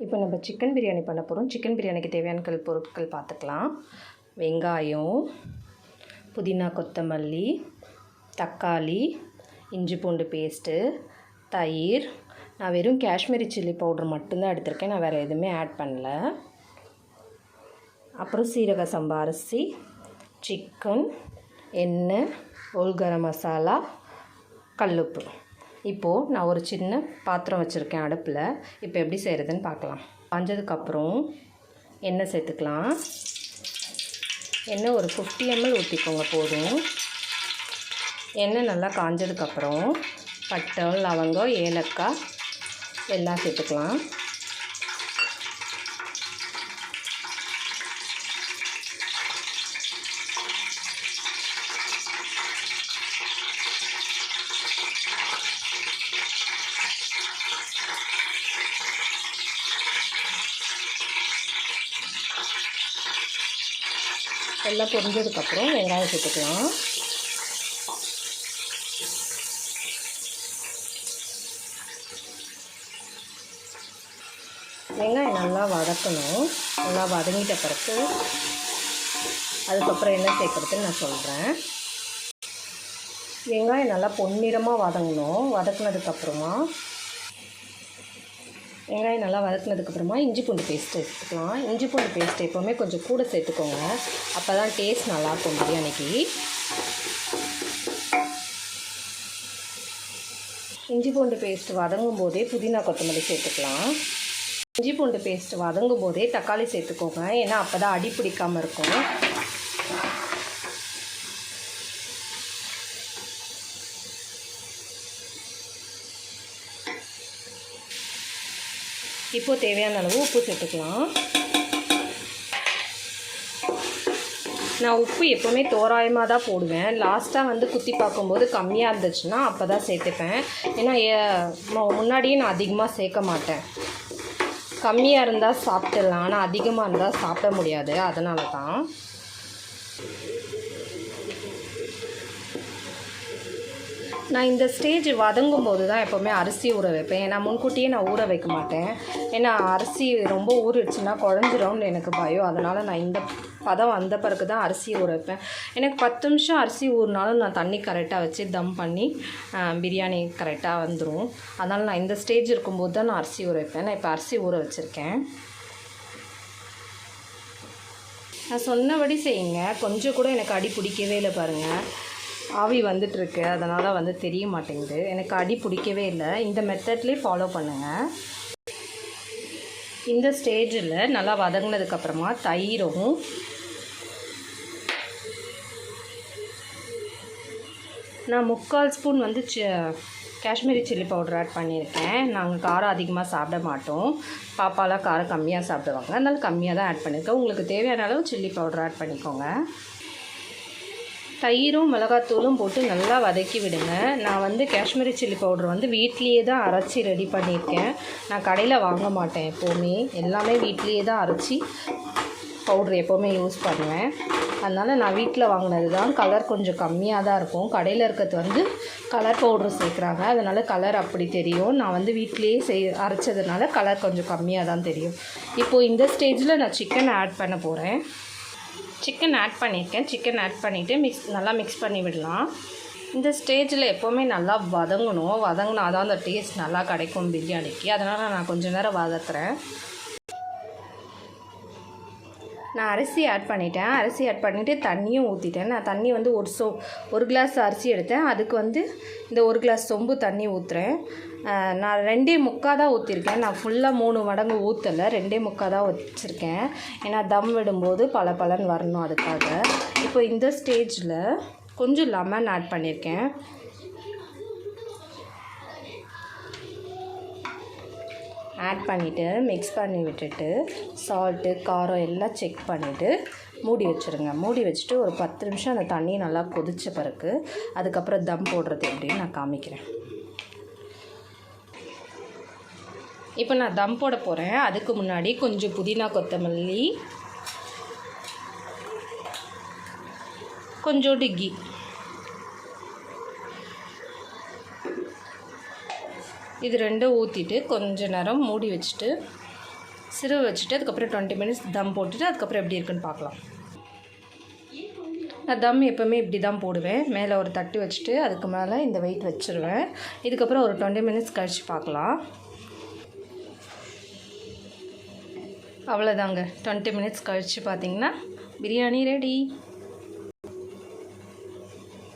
இப்போ நம்ம சிக்கன் பிரியாணி பண்ண போகிறோம். சிக்கன் பிரியாணிக்கு தேவையான பொருட்கள் பார்த்துக்கலாம். வெங்காயம், புதினா, கொத்தமல்லி, தக்காளி, இஞ்சி பூண்டு பேஸ்ட்டு, தயிர். நான் வெறும் காஷ்மீரி சில்லி பவுடர் மட்டும்தான் எடுத்திருக்கேன், நான் வேறு எதுவுமே ஆட் பண்ணல. அப்புறம் சீரக சம்பா அரிசி, சிக்கன், எண்ணெய், ஹோல் கரம் மசாலா, கல்லுப்பு. இப்போது நான் ஒரு சின்ன பாத்திரம் வச்சுருக்கேன் அடுப்பில். இப்போ எப்படி செய்கிறதுன்னு பார்க்கலாம். காஞ்சதுக்கப்புறம் எண்ணெய் சேர்த்துக்கலாம். எண்ணெய் ஒரு 50 ml ஊற்றிக்கோங்க போதும். எண்ணெய் நல்லா காஞ்சதுக்கப்புறம் பட்டை, லவங்கம், ஏலக்காய் எல்லாம் சேர்த்துக்கலாம். எல்லாம் பொரிஞ்சதுக்கப்புறம் வெங்காயம் சேர்த்துக்கலாம். வெங்காயம் நல்லா வதக்கணும். நல்லா வதங்கிட்ட பிறகு அதுக்கப்புறம் என்ன சேர்க்குறதுன்னு நான் சொல்கிறேன். வெங்காயம் நல்லா பொன்னிறமாக வதங்கணும். வெங்காயம் நல்லா வதக்குனதுக்கப்புறமா இஞ்சி பூண்டு பேஸ்ட் எடுத்துக்கலாம். இஞ்சி பூண்டு பேஸ்ட் எப்போவுமே கொஞ்சம் கூட சேர்த்துக்கோங்க, அப்போ தான் டேஸ்ட் நல்லாயிருக்கும் பிரியாணிக்கு. இஞ்சி பூண்டு பேஸ்ட் வதங்கும் போதே புதினா, கொத்தமல்லி சேர்த்துக்கலாம். இஞ்சி பூண்டு பேஸ்ட் வதங்கும் போதே தக்காளி சேர்த்துக்கோங்க, ஏன்னா அப்போ தான் அடி பிடிக்காமல் இருக்கும். இப்போது தேவையான அளவு உப்பு சேர்த்துக்கலாம். நான் உப்பு எப்போவுமே தோராயமாக தான் போடுவேன். லாஸ்ட்டாக குத்தி பார்க்கும்போது கம்மியாக இருந்துச்சுன்னா அப்போ தான் சேர்த்துப்பேன். ஏன்னா முன்னாடியே நான் அதிகமாக சேர்க்க மாட்டேன். கம்மியாக இருந்தால் சாப்பிட்டுடலாம், ஆனால் அதிகமாக இருந்தால் சாப்பிட முடியாது, அதனால தான். நான் இந்த ஸ்டேஜ் வதங்கும் போது தான் எப்போவுமே அரிசி ஊற வைப்பேன். ஏன்னா முன்கூட்டியே நான் ஊற வைக்க மாட்டேன். ஏன்னா அரிசி ரொம்ப ஊறிடுச்சுன்னா குழஞ்சிரும்னு எனக்கு பயம். அதனால் நான் இந்த பதம் வந்த பிறகு தான் அரிசி ஊற வைப்பேன். எனக்கு 10 நிமிஷம் அரிசி ஊறினாலும் நான் தண்ணி கரெக்டாக வச்சு தம் பண்ணி பிரியாணி கரெக்டாக வந்துடும். அதனால் நான் இந்த ஸ்டேஜ் இருக்கும்போது தான் நான் அரிசி ஊற வைப்பேன். நான் இப்போ அரிசி ஊற வச்சுருக்கேன். நான் சொன்னபடி செய்யுங்க. கொஞ்சம் கூட எனக்கு அடி பிடிக்கவே இல்லை பாருங்கள். ஆவி வந்துட்டுருக்கு, அதனால் தெரிய மாட்டேங்குது. எனக்கு அடி பிடிக்கவே இல்லை. இந்த மெத்தட்லேயே ஃபாலோ பண்ணுங்கள். இந்த ஸ்டேஜில் நல்லா வதங்கினதுக்கப்புறமா தயிரும் நான் 3/4 spoon Kashmiri chilli powder add பண்ணியிருக்கேன். நாங்கள் காரம் அதிகமாக சாப்பிட மாட்டோம். பாப்பாலாம் காரம் கம்மியாக சாப்பிடுவாங்க, அதனால் கம்மியாக தான் ஆட் பண்ணியிருக்கேன். உங்களுக்கு தேவையான அளவு சில்லி பவுடர் ஆட் பண்ணிக்கோங்க. தயிரும் மிளகாத்தூளும் போட்டு நல்லா வதக்கி விடுங்க. நான் காஷ்மீரி சில்லி பவுடர் வீட்லேயே தான் அரைச்சி ரெடி பண்ணியிருக்கேன். நான் கடையில் வாங்க மாட்டேன். எப்போவுமே எல்லாமே வீட்லேயே தான் அரைச்சி பவுட்ரு எப்போவுமே யூஸ் பண்ணுவேன். அதனால் நான் வீட்டில் வாங்கினது தான். கலர் கொஞ்சம் கம்மியாக தான் இருக்கும். கடையில் இருக்கிறது கலர் பவுட்ரு சேர்க்குறாங்க, அதனால் கலர் அப்படி தெரியும். நான் வீட்லேயே அரைச்சதுனால கலர் கொஞ்சம் கம்மியாக தான் தெரியும். இப்போது இந்த ஸ்டேஜில் நான் சிக்கன் ஆட் பண்ண போகிறேன். சிக்கன் ஆட் பண்ணியிருக்கேன். சிக்கன் ஆட் பண்ணிவிட்டு நல்லா மிக்ஸ் பண்ணி விடலாம். இந்த ஸ்டேஜில் எப்போவுமே நல்லா வதங்கணும். வதங்கினா தான் அந்த டேஸ்ட் நல்லா கிடைக்கும் பிரியாணிக்கு. அதனால் நான் கொஞ்சம் நேரம் வதக்குறேன். நான் அரிசி ஆட் பண்ணிட்டேன். அரிசி ஆட் பண்ணிவிட்டு தண்ணியும் ஊற்றிட்டேன். நான் தண்ணி ஒரு கிளாஸ் அரிசி எடுத்தேன், அதுக்கு இந்த 1 கிளாஸ் சொம்பு தண்ணி ஊற்றுறேன். நான் 2.25 தான் ஊற்றிருக்கேன். நான் ஃபுல்லாக 3 மடங்கு ஊற்றலை, 2.25 தான் வச்சுருக்கேன். ஏன்னா தம் விடும்போது பலன்னு வரணும், அதுக்காக. இப்போ இந்த ஸ்டேஜில் கொஞ்சம் லெமன் ஆட் பண்ணியிருக்கேன். ஆட் பண்ணிவிட்டு மிக்ஸ் பண்ணி விட்டுட்டு சால்ட்டு, காரம் எல்லாம் செக் பண்ணிவிட்டு மூடி வச்சுருங்க. மூடி வச்சுட்டு ஒரு 10 நிமிஷம் அந்த தண்ணி நல்லா கொதித்த பிறகு அதுக்கப்புறம் தம் போடுறது எப்படின்னு நான் காமிக்கிறேன். இப்போ நான் தம் போட போகிறேன். அதுக்கு முன்னாடி கொஞ்சம் புதினா, கொத்தமல்லி, கொஞ்சோண்டு கீ, இது ரெண்டும் ஊற்றிட்டு கொஞ்ச நேரம் மூடி வச்சுட்டு சிறுவை வச்சுட்டு அதுக்கப்புறம் 20 மினிட்ஸ் தம் போட்டுட்டு அதுக்கப்புறம் எப்படி இருக்குன்னு பார்க்கலாம். நான் தம் எப்போவுமே இப்படி தான் போடுவேன். மேலே ஒரு தட்டு வச்சுட்டு அதுக்கு மேலே இந்த வெயிட் வச்சுருவேன். இதுக்கப்புறம் ஒரு 20 மினிட்ஸ் கழித்து பார்க்கலாம். அவ்வளோதாங்க. 20 மினிட்ஸ் கழித்து பார்த்திங்கன்னா பிரியாணி ரெடி.